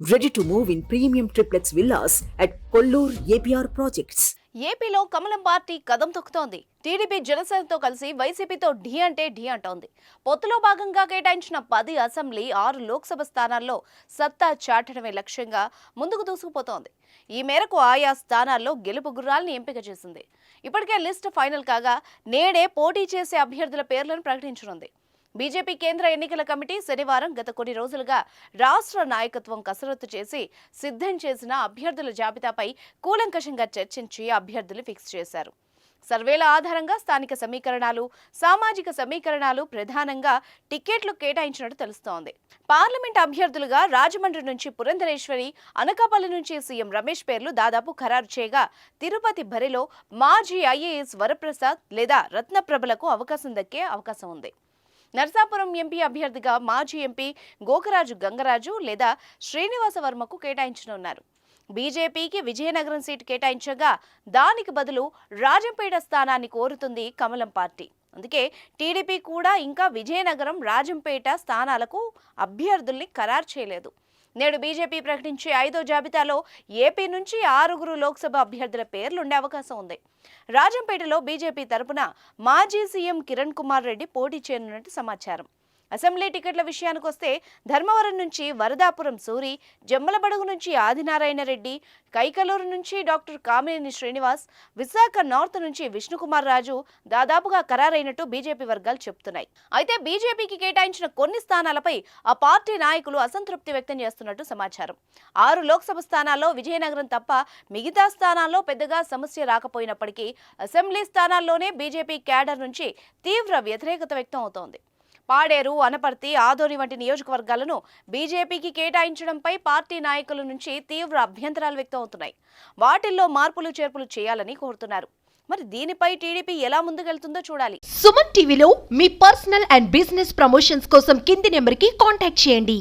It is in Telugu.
Ready to move in premium triplex villas at Kollur APR projects. ఏపీలో కమలం పార్టీ కదం తొక్కుతోంది. టీడీపీ జనసేనతో కలిసి వైసీపీతో ఢీ అంటే ఢీ అంటోంది. పొత్తులో భాగంగా కేటాయించిన 10 అసెంబ్లీ 6 లోక్సభ స్థానాల్లో సత్తా చాటడమే లక్ష్యంగా ముందుకు దూసుకుపోతోంది. ఈ మేరకు ఆయా స్థానాల్లో గెలుపు గుర్రాల్ని ఎంపిక చేసింది. ఇప్పటికే లిస్ట్ ఫైనల్ కాగా నేడే పోటీ చేసే అభ్యర్థుల పేర్లను ప్రకటించనుంది. బీజేపీ కేంద్ర ఎన్నికల కమిటీ శనివారం గత కొన్ని రోజులుగా రాష్ట్ర నాయకత్వం కసరత్తు చేసి సిద్ధం చేసిన అభ్యర్థుల జాబితాపై కూలంకషంగా చర్చించి అభ్యర్థులు ఫిక్స్ చేశారు. సర్వేల ఆధారంగా స్థానిక సమీకరణాలు, సామాజిక సమీకరణాలు ప్రధానంగా టికెట్లు కేటాయించినట్టు తెలుస్తోంది. పార్లమెంట్ అభ్యర్థులుగా రాజమండ్రి నుంచి పురంధరేశ్వరి, అనకాపల్లి నుంచి సీఎం రమేష్ పేర్లు దాదాపు ఖరారు చేయగా తిరుపతి బరిలో మాజీ ఐఏఎస్ వరప్రసాద్ లేదా రత్నప్రభలకు అవకాశం దక్కే అవకాశం ఉంది. నరసాపురం ఎంపీ అభ్యర్థిగా మాజీ ఎంపీ గోకరాజు గంగరాజు లేదా శ్రీనివాస వర్మకు కేటాయించనున్నారు. బీజేపీకి విజయనగరం సీటు కేటాయించగా దానికి బదులు రాజంపేట స్థానాన్ని కోరుతుంది కమలం పార్టీ. అందుకే టీడీపీ కూడా ఇంకా విజయనగరం, రాజంపేట స్థానాలకు అభ్యర్థుల్ని ఖరారు చేయలేదు. నేడు బీజేపీ ప్రకటించే 5వ జాబితాలో ఏపీ నుంచి 6 లోక్సభ అభ్యర్థుల పేర్లుండే అవకాశం ఉంది. రాజంపేటలో బీజేపీ తరపున మాజీ సీఎం కిరణ్ కుమార్ రెడ్డి పోటీ చేయనున్నట్టు సమాచారం. అసెంబ్లీ టికెట్ల విషయానికి వస్తే ధర్మవరం నుంచి వరదాపురం సూరి, జమ్మలబడుగు నుంచి ఆదినారాయణ రెడ్డి, కైకలూరు నుంచి డాక్టర్ కామినేని శ్రీనివాస్, విశాఖ నార్త్ నుంచి విష్ణుకుమార్ రాజు దాదాపుగా ఖరారైనట్టు బీజేపీ వర్గాలు చెబుతున్నాయి. అయితే బీజేపీకి కేటాయించిన కొన్ని స్థానాలపై ఆ పార్టీ నాయకులు అసంతృప్తి వ్యక్తం చేస్తున్నట్టు సమాచారం. 6 లోక్సభ స్థానాల్లో విజయనగరం తప్ప మిగతా స్థానాల్లో పెద్దగా సమస్య రాకపోయినప్పటికీ అసెంబ్లీ స్థానాల్లోనే బీజేపీ క్యాడర్ నుంచి తీవ్ర వ్యతిరేకత వ్యక్తం అవుతోంది. పాడేరు, అనపర్తి, ఆదోని వంటి నియోజకవర్గాలను బీజేపీకి కేటాయించడంపై పార్టీ నాయకుల నుంచి తీవ్ర అభ్యంతరాలు వ్యక్తం అవుతున్నాయి. వాటిల్లో మార్పులు చేర్పులు చేయాలని కోరుతున్నారు. మరి దీనిపై టీడీపీ ఎలా ముందుకెళ్తుందో చూడాలి. సుమన్ టీవీలో మీ పర్సనల్ అండ్ బిజినెస్ ప్రమోషన్స్ కోసం కింది నెంబర్కి కాంటాక్ట్ చేయండి.